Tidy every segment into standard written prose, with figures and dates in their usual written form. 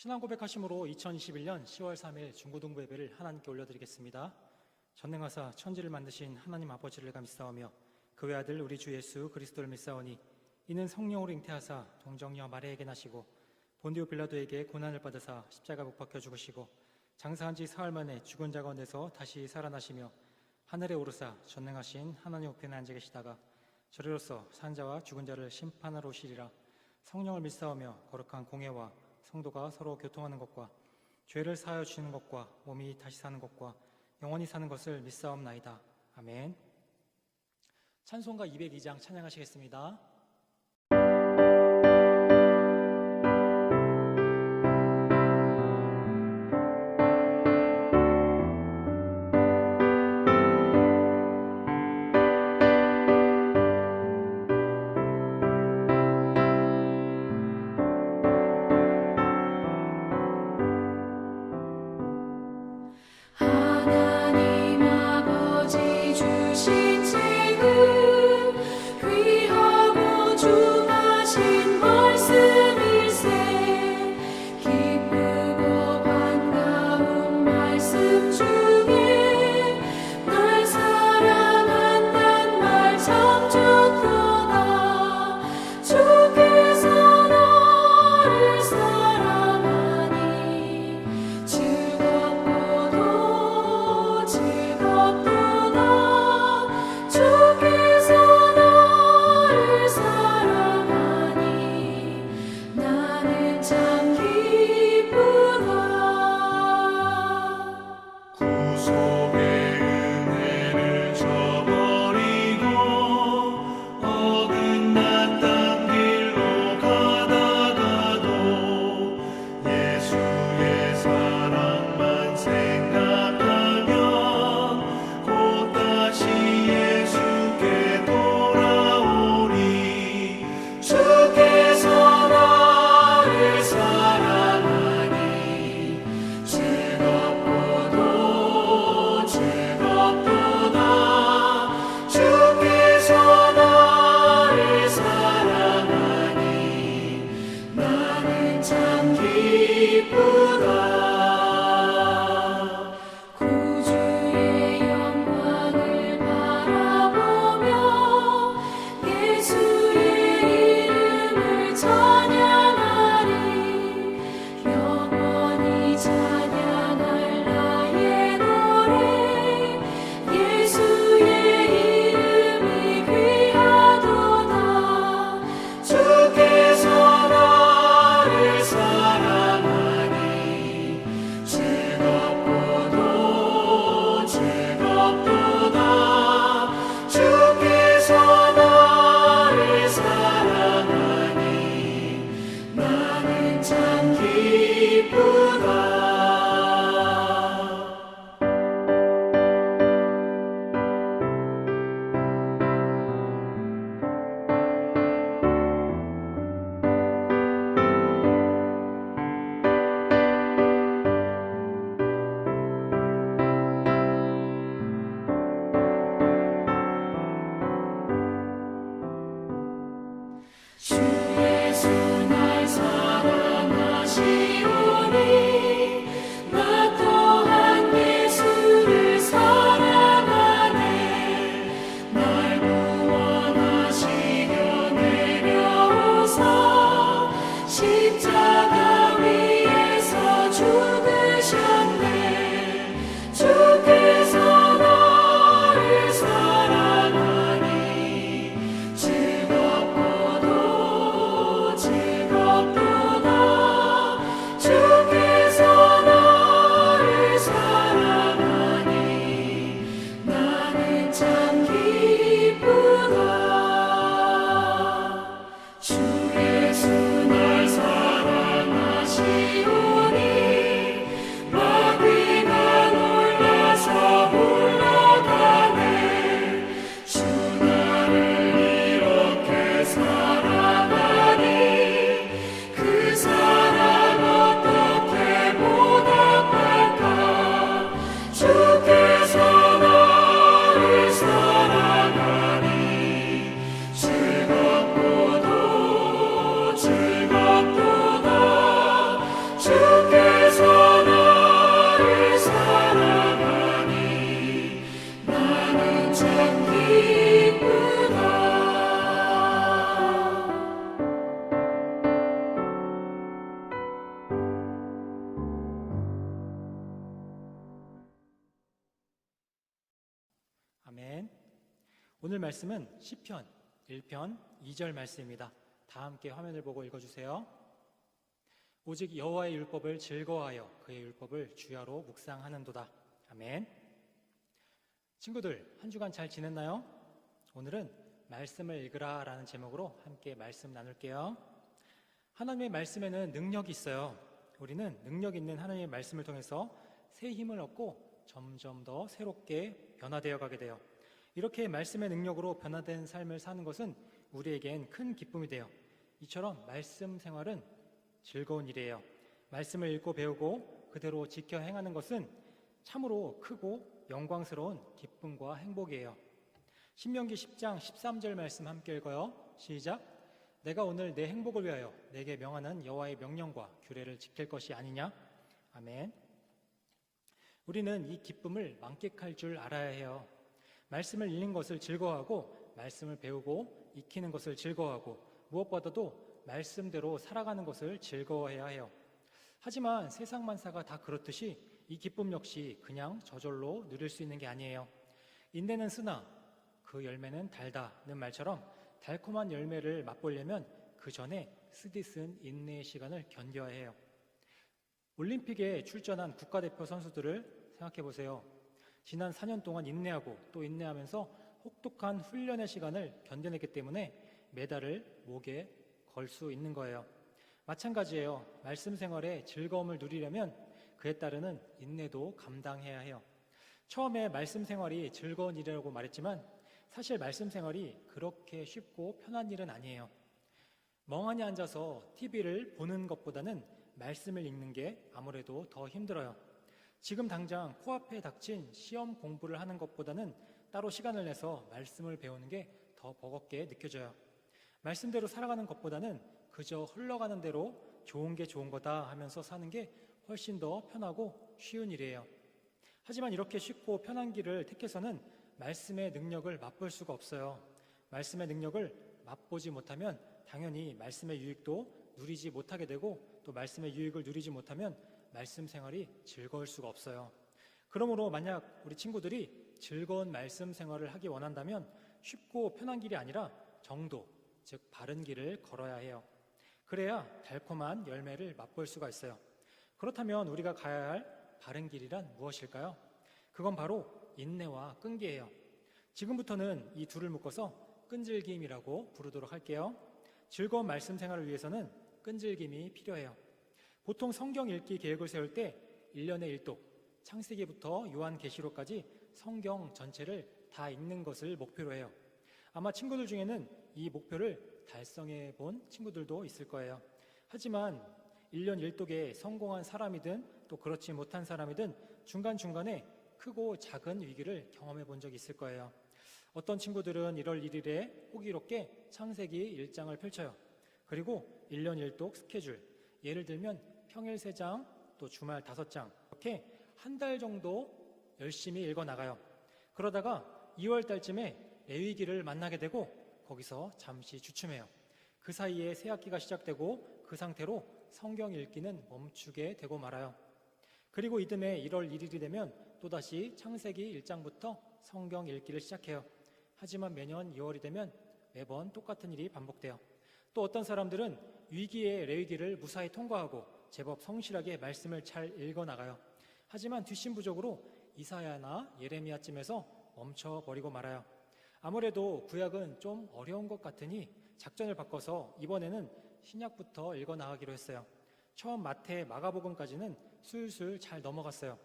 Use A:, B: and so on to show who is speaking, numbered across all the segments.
A: 신앙 고백하심으로 2021년 10월 3일 중고등부 예배를 하나님께 올려드리겠습니다. 전능하사 천지를 만드신 하나님 아버지를 감사하며 그 외아들 우리 주 예수 그리스도를 믿사오니 이는 성령으로 잉태하사 동정녀 마리아에게 나시고 본디오 빌라도에게 고난을 받으사 십자가 못 박혀 죽으시고 장사한 지 사흘 만에 죽은 자 가운데서 다시 살아나시며 하늘에 오르사 전능하신 하나님 우편에 앉아 계시다가 저리로서 산 자와 죽은 자를 심판하러 오시리라. 성령을 믿사오며 거룩한 공회와 성도가 서로 교통하는 것과 죄를 사하여 주시는 것과 몸이 다시 사는 것과 영원히 사는 것을 믿사옵나이다. 아멘. 찬송가 202장 찬양하시겠습니다.
B: 하나님 아버지 주신 책은 귀하고
A: 오늘 말씀은 시편 1편 2절 말씀입니다. 다 함께 화면을 보고 읽어주세요. 오직 여호와의 율법을 즐거워하여 그의 율법을 주야로 묵상하는도다. 아멘. 친구들, 한 주간 잘 지냈나요? 오늘은 말씀을 읽으라 라는 제목으로 함께 말씀 나눌게요. 하나님의 말씀에는 능력이 있어요. 우리는 능력 있는 하나님의 말씀을 통해서 새 힘을 얻고 점점 더 새롭게 변화되어 가게 돼요. 이렇게 말씀의 능력으로 변화된 삶을 사는 것은 우리에겐 큰 기쁨이 돼요. 이처럼 말씀 생활은 즐거운 일이에요. 말씀을 읽고 배우고 그대로 지켜 행하는 것은 참으로 크고 영광스러운 기쁨과 행복이에요. 신명기 10장 13절 말씀 함께 읽어요. 시작. 내가 오늘 내 행복을 위하여 내게 명하는 여호와의 명령과 규례를 지킬 것이 아니냐? 아멘. 우리는 이 기쁨을 만끽할 줄 알아야 해요. 말씀을 읽는 것을 즐거워하고 말씀을 배우고 익히는 것을 즐거워하고 무엇보다도 말씀대로 살아가는 것을 즐거워해야 해요. 하지만 세상 만사가 다 그렇듯이 이 기쁨 역시 그냥 저절로 누릴 수 있는 게 아니에요. 인내는 쓰나 그 열매는 달다는 말처럼 달콤한 열매를 맛보려면 그 전에 쓰디쓴 인내의 시간을 견뎌야 해요. 올림픽에 출전한 국가대표 선수들을 생각해 보세요. 지난 4년 동안 인내하고 또 인내하면서 혹독한 훈련의 시간을 견뎌냈기 때문에 메달을 목에 걸 수 있는 거예요. 마찬가지예요. 말씀 생활에 즐거움을 누리려면 그에 따르는 인내도 감당해야 해요. 처음에 말씀 생활이 즐거운 일이라고 말했지만 사실 말씀 생활이 그렇게 쉽고 편한 일은 아니에요. 멍하니 앉아서 TV를 보는 것보다는 말씀을 읽는 게 아무래도 더 힘들어요. 지금 당장 코앞에 닥친 시험 공부를 하는 것보다는 따로 시간을 내서 말씀을 배우는 게 더 버겁게 느껴져요. 말씀대로 살아가는 것보다는 그저 흘러가는 대로 좋은 게 좋은 거다 하면서 사는 게 훨씬 더 편하고 쉬운 일이에요. 하지만 이렇게 쉽고 편한 길을 택해서는 말씀의 능력을 맛볼 수가 없어요. 말씀의 능력을 맛보지 못하면 당연히 말씀의 유익도 누리지 못하게 되고 또 말씀의 유익을 누리지 못하면 말씀 생활이 즐거울 수가 없어요. 그러므로 만약 우리 친구들이 즐거운 말씀 생활을 하기 원한다면 쉽고 편한 길이 아니라 정도, 즉 바른 길을 걸어야 해요. 그래야 달콤한 열매를 맛볼 수가 있어요. 그렇다면 우리가 가야 할 바른 길이란 무엇일까요? 그건 바로 인내와 끈기예요. 지금부터는 이 둘을 묶어서 끈질김이라고 부르도록 할게요. 즐거운 말씀 생활을 위해서는 끈질김이 필요해요. 보통 성경 읽기 계획을 세울 때 1년에 1독, 창세기부터 요한계시록까지 성경 전체를 다 읽는 것을 목표로 해요. 아마 친구들 중에는 이 목표를 달성해 본 친구들도 있을 거예요. 하지만 1년 1독에 성공한 사람이든 또 그렇지 못한 사람이든 중간중간에 크고 작은 위기를 경험해 본 적이 있을 거예요. 어떤 친구들은 1월 1일에 호기롭게 창세기 1장을 펼쳐요. 그리고 1년 1독 스케줄, 예를 들면 평일 3장, 또 주말 5장 이렇게 한 달 정도 열심히 읽어나가요. 그러다가 2월 달쯤에 레위기를 만나게 되고 거기서 잠시 주춤해요. 그 사이에 새 학기가 시작되고 그 상태로 성경 읽기는 멈추게 되고 말아요. 그리고 이듬해 1월 1일이 되면 또다시 창세기 1장부터 성경 읽기를 시작해요. 하지만 매년 2월이 되면 매번 똑같은 일이 반복돼요. 또 어떤 사람들은 위기의 레위기를 무사히 통과하고 제법 성실하게 말씀을 잘 읽어나가요. 하지만 뒷심부적으로 이사야나 예레미야쯤에서 멈춰버리고 말아요. 아무래도 구약은 좀 어려운 것 같으니 작전을 바꿔서 이번에는 신약부터 읽어나가기로 했어요. 처음 마태, 마가복음까지는 술술 잘 넘어갔어요.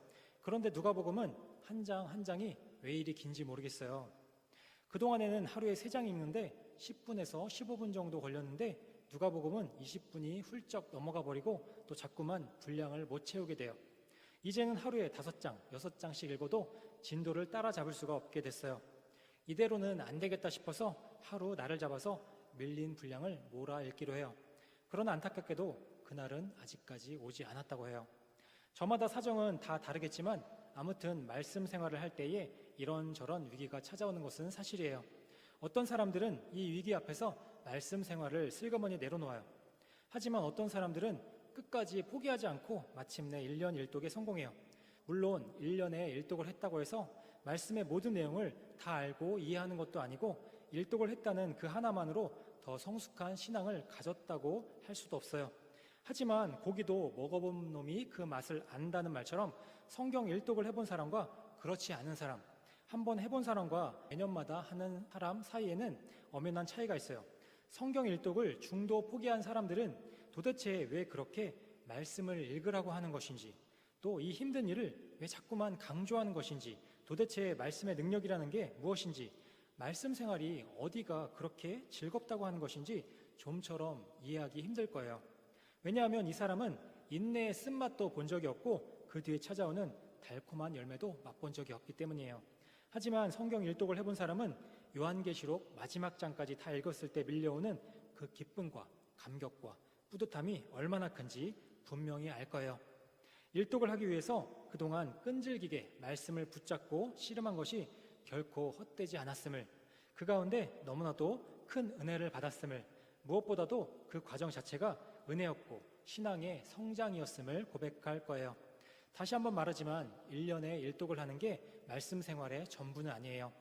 A: 그런데 누가복음은 한 장 한 장이 왜 이리 긴지 모르겠어요. 그동안에는 하루에 3장 읽는데 10분에서 15분 정도 걸렸는데 누가복음은 20분이 훌쩍 넘어가 버리고 또 자꾸만 분량을 못 채우게 돼요. 이제는 하루에 5장, 6장씩 읽어도 진도를 따라잡을 수가 없게 됐어요. 이대로는 안 되겠다 싶어서 하루 날을 잡아서 밀린 분량을 몰아 읽기로 해요. 그러나 안타깝게도 그날은 아직까지 오지 않았다고 해요. 저마다 사정은 다 다르겠지만 아무튼 말씀 생활을 할 때에 이런저런 위기가 찾아오는 것은 사실이에요. 어떤 사람들은 이 위기 앞에서 말씀 생활을 슬그머니 내려놓아요. 하지만 어떤 사람들은 끝까지 포기하지 않고 마침내 1년 1독에 성공해요. 물론 1년에 1독을 했다고 해서 말씀의 모든 내용을 다 알고 이해하는 것도 아니고 일독을 했다는 그 하나만으로 더 성숙한 신앙을 가졌다고 할 수도 없어요. 하지만 고기도 먹어본 놈이 그 맛을 안다는 말처럼 성경 일독을 해본 사람과 그렇지 않은 사람, 한번 해본 사람과 매년마다 하는 사람 사이에는 엄연한 차이가 있어요. 성경 일독을 중도 포기한 사람들은 도대체 왜 그렇게 말씀을 읽으라고 하는 것인지, 또 이 힘든 일을 왜 자꾸만 강조하는 것인지, 도대체 말씀의 능력이라는 게 무엇인지, 말씀 생활이 어디가 그렇게 즐겁다고 하는 것인지 좀처럼 이해하기 힘들 거예요. 왜냐하면 이 사람은 인내의 쓴맛도 본 적이 없고 그 뒤에 찾아오는 달콤한 열매도 맛본 적이 없기 때문이에요. 하지만 성경 일독을 해본 사람은 요한계시록 마지막 장까지 다 읽었을 때 밀려오는 그 기쁨과 감격과 뿌듯함이 얼마나 큰지 분명히 알 거예요. 일독을 하기 위해서 그동안 끈질기게 말씀을 붙잡고 씨름한 것이 결코 헛되지 않았음을, 그 가운데 너무나도 큰 은혜를 받았음을, 무엇보다도 그 과정 자체가 은혜였고 신앙의 성장이었음을 고백할 거예요. 다시 한번 말하지만 1년에 일독을 하는 게 말씀 생활의 전부는 아니에요.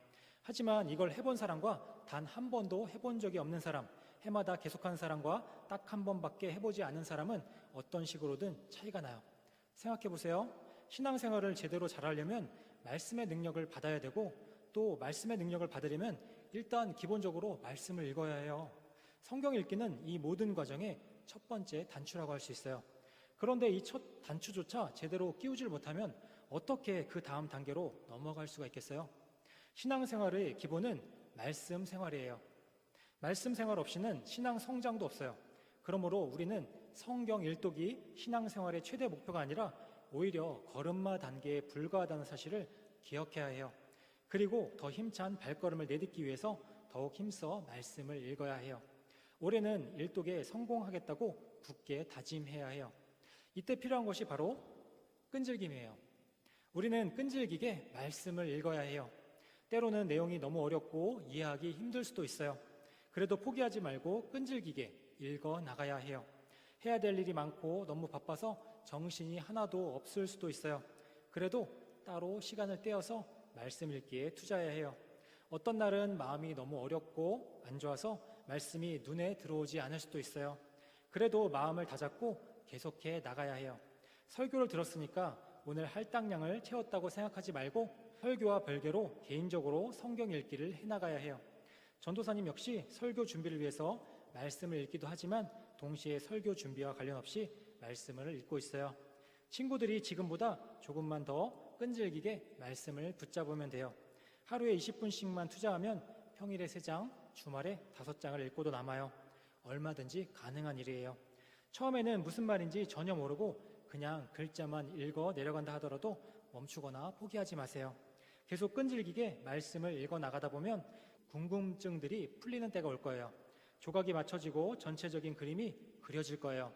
A: 하지만 이걸 해본 사람과 단 한 번도 해본 적이 없는 사람, 해마다 계속하는 사람과 딱 한 번밖에 해보지 않은 사람은 어떤 식으로든 차이가 나요. 생각해 보세요. 신앙생활을 제대로 잘하려면 말씀의 능력을 받아야 되고, 또 말씀의 능력을 받으려면 일단 기본적으로 말씀을 읽어야 해요. 성경 읽기는 이 모든 과정의 첫 번째 단추라고 할 수 있어요. 그런데 이 첫 단추조차 제대로 끼우질 못하면 어떻게 그 다음 단계로 넘어갈 수가 있겠어요? 신앙생활의 기본은 말씀 생활이에요. 말씀 생활 없이는 신앙 성장도 없어요. 그러므로 우리는 성경 일독이 신앙생활의 최대 목표가 아니라 오히려 걸음마 단계에 불과하다는 사실을 기억해야 해요. 그리고 더 힘찬 발걸음을 내딛기 위해서 더욱 힘써 말씀을 읽어야 해요. 올해는 일독에 성공하겠다고 굳게 다짐해야 해요. 이때 필요한 것이 바로 끈질김이에요. 우리는 끈질기게 말씀을 읽어야 해요. 때로는 내용이 너무 어렵고 이해하기 힘들 수도 있어요. 그래도 포기하지 말고 끈질기게 읽어 나가야 해요. 해야 될 일이 많고 너무 바빠서 정신이 하나도 없을 수도 있어요. 그래도 따로 시간을 떼어서 말씀 읽기에 투자해야 해요. 어떤 날은 마음이 너무 어렵고 안 좋아서 말씀이 눈에 들어오지 않을 수도 있어요. 그래도 마음을 다잡고 계속해 나가야 해요. 설교를 들었으니까 오늘 할당량을 채웠다고 생각하지 말고 설교와 별개로 개인적으로 성경 읽기를 해나가야 해요. 전도사님 역시 설교 준비를 위해서 말씀을 읽기도 하지만 동시에 설교 준비와 관련 없이 말씀을 읽고 있어요. 친구들이 지금보다 조금만 더 끈질기게 말씀을 붙잡으면 돼요. 하루에 20분씩만 투자하면 평일에 3장, 주말에 5장을 읽고도 남아요. 얼마든지 가능한 일이에요. 처음에는 무슨 말인지 전혀 모르고 그냥 글자만 읽어 내려간다 하더라도 멈추거나 포기하지 마세요. 계속 끈질기게 말씀을 읽어 나가다 보면 궁금증들이 풀리는 때가 올 거예요. 조각이 맞춰지고 전체적인 그림이 그려질 거예요.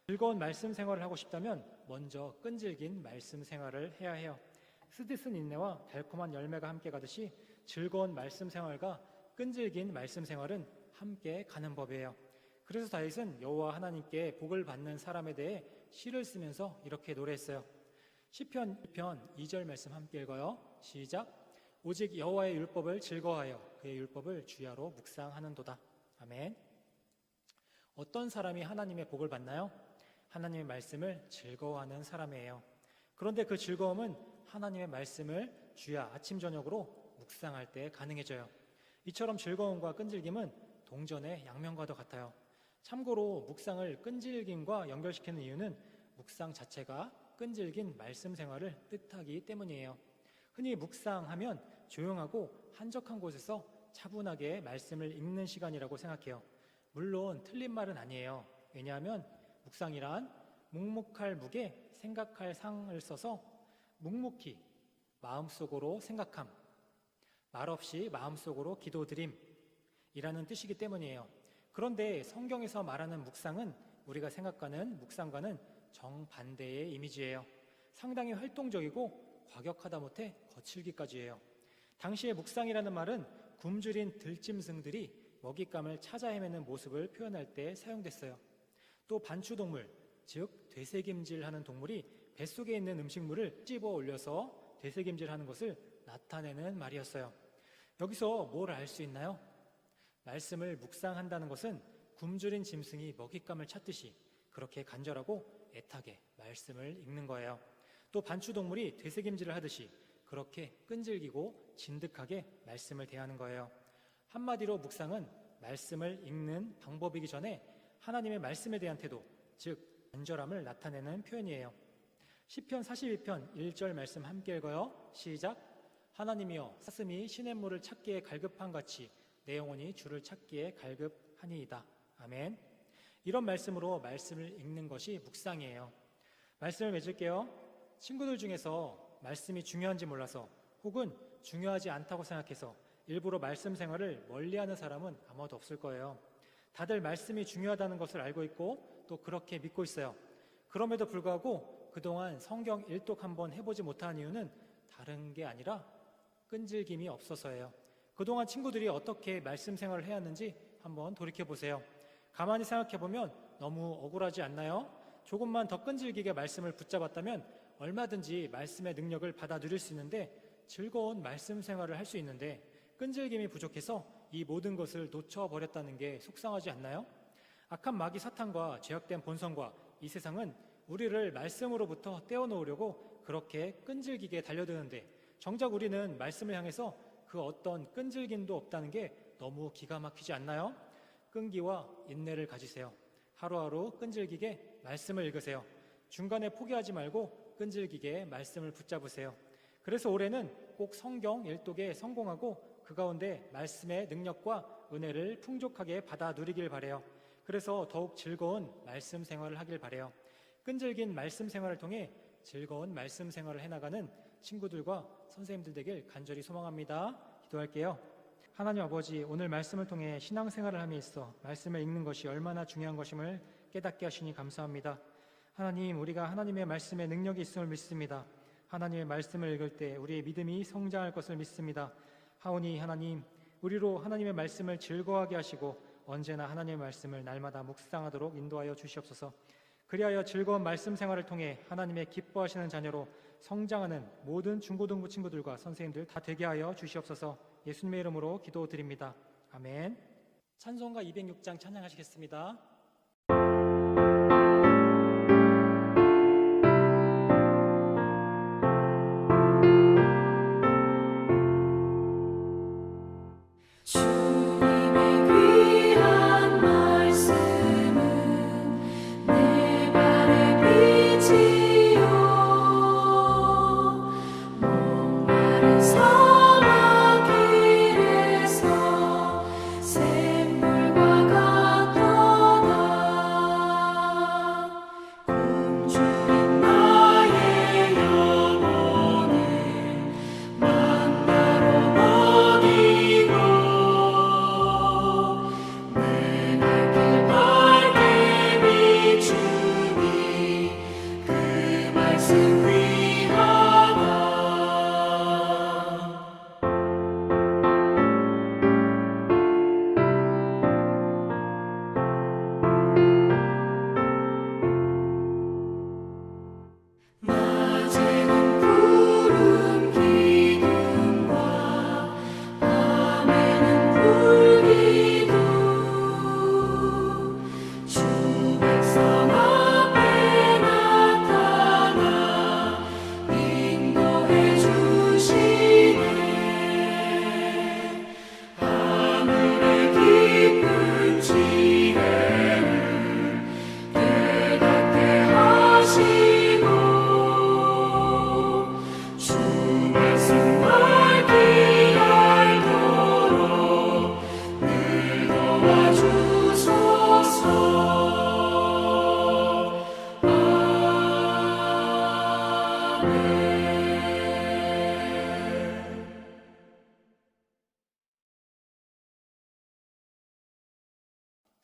A: 즐거운 말씀 생활을 하고 싶다면 먼저 끈질긴 말씀 생활을 해야 해요. 쓰디쓴 인내와 달콤한 열매가 함께 가듯이 즐거운 말씀 생활과 끈질긴 말씀 생활은 함께 가는 법이에요. 그래서 다윗은 여호와 하나님께 복을 받는 사람에 대해 시를 쓰면서 이렇게 노래했어요. 시편 1편 2절 말씀 함께 읽어요. 시작. 오직 여호와의 율법을 즐거워하여 그의 율법을 주야로 묵상하는도다. 아멘. 어떤 사람이 하나님의 복을 받나요? 하나님의 말씀을 즐거워하는 사람이에요. 그런데 그 즐거움은 하나님의 말씀을 주야 아침 저녁으로 묵상할 때 가능해져요. 이처럼 즐거움과 끈질김은 동전의 양면과도 같아요. 참고로 묵상을 끈질김과 연결시키는 이유는 묵상 자체가 끈질긴 말씀 생활을 뜻하기 때문이에요. 흔히 묵상하면 조용하고 한적한 곳에서 차분하게 말씀을 읽는 시간이라고 생각해요. 물론 틀린 말은 아니에요. 왜냐하면 묵상이란 묵묵할 묵에 생각할 상을 써서 묵묵히 마음속으로 생각함, 말없이 마음속으로 기도드림이라는 뜻이기 때문이에요. 그런데 성경에서 말하는 묵상은 우리가 생각하는 묵상과는 정반대의 이미지예요. 상당히 활동적이고 과격하다 못해 거칠기까지 해요. 당시의 묵상이라는 말은 굶주린 들짐승들이 먹잇감을 찾아 헤매는 모습을 표현할 때 사용됐어요. 또 반추동물, 즉 되새김질하는 동물이 뱃속에 있는 음식물을 찝어 올려서 되새김질하는 것을 나타내는 말이었어요. 여기서 뭘 알 수 있나요? 말씀을 묵상한다는 것은 굶주린 짐승이 먹잇감을 찾듯이 그렇게 간절하고 애타게 말씀을 읽는 거예요. 또 반추동물이 되새김질을 하듯이 그렇게 끈질기고 진득하게 말씀을 대하는 거예요. 한마디로 묵상은 말씀을 읽는 방법이기 전에 하나님의 말씀에 대한 태도, 즉 간절함을 나타내는 표현이에요. 시편 42편 1절 말씀 함께 읽어요. 시작. 하나님이여 사슴이 시냇물을 찾기에 갈급한 같이 내 영혼이 주를 찾기에 갈급하니이다. 아멘. 이런 말씀으로 말씀을 읽는 것이 묵상이에요. 말씀을 맺을게요. 친구들 중에서 말씀이 중요한지 몰라서 혹은 중요하지 않다고 생각해서 일부러 말씀 생활을 멀리하는 사람은 아무도 없을 거예요. 다들 말씀이 중요하다는 것을 알고 있고 또 그렇게 믿고 있어요. 그럼에도 불구하고 그동안 성경 일독 한번 해보지 못한 이유는 다른 게 아니라 끈질김이 없어서예요. 그동안 친구들이 어떻게 말씀 생활을 해왔는지 한번 돌이켜보세요. 가만히 생각해보면 너무 억울하지 않나요? 조금만 더 끈질기게 말씀을 붙잡았다면 얼마든지 말씀의 능력을 받아 누릴 수 있는데 즐거운 말씀 생활을 할 수 있는데 끈질김이 부족해서 이 모든 것을 놓쳐버렸다는 게 속상하지 않나요? 악한 마귀 사탄과 죄악된 본성과 이 세상은 우리를 말씀으로부터 떼어놓으려고 그렇게 끈질기게 달려드는데 정작 우리는 말씀을 향해서 그 어떤 끈질김도 없다는 게 너무 기가 막히지 않나요? 끈기와 인내를 가지세요. 하루하루 끈질기게 말씀을 읽으세요. 중간에 포기하지 말고 끈질기게 말씀을 붙잡으세요. 그래서 올해는 꼭 성경 일독에 성공하고 그 가운데 말씀의 능력과 은혜를 풍족하게 받아 누리길 바래요. 그래서 더욱 즐거운 말씀 생활을 하길 바래요. 끈질긴 말씀 생활을 통해 즐거운 말씀 생활을 해나가는 친구들과 선생님들 되길 간절히 소망합니다. 기도할게요. 하나님 아버지, 오늘 말씀을 통해 신앙생활을 함에 있어 말씀을 읽는 것이 얼마나 중요한 것임을 깨닫게 하시니 감사합니다. 하나님, 우리가 하나님의 말씀에 능력이 있음을 믿습니다. 하나님의 말씀을 읽을 때 우리의 믿음이 성장할 것을 믿습니다. 하오니 하나님, 우리로 하나님의 말씀을 즐거워하게 하시고 언제나 하나님의 말씀을 날마다 묵상하도록 인도하여 주시옵소서. 그리하여 즐거운 말씀 생활을 통해 하나님의 기뻐하시는 자녀로 성장하는 모든 중고등부 친구들과 선생님들 다 되게 하여 주시옵소서. 예수님의 이름으로 기도드립니다. 아멘. 찬송가 206장 찬양하시겠습니다.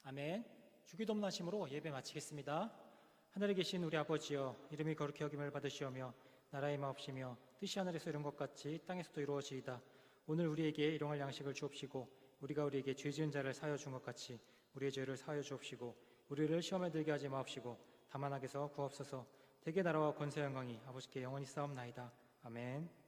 A: 아멘. 주기도문하심으로 예배 마치겠습니다. 하늘에 계신 우리 아버지여, 이름이 거룩히 여김을 받으시오며 나라의 마옵시며 뜻이 하늘에서 이룬 것 같이 땅에서도 이루어지이다. 오늘 우리에게 일용할 양식을 주옵시고 우리가 우리에게 죄 지은 자를 사하여 준 것 같이 우리의 죄를 사하여 주옵시고 우리를 시험에 들게 하지 마옵시고 다만 악에서 구하옵소서. 대개 나라와 권세 영광이 아버지께 영원히 싸움나이다. 아멘.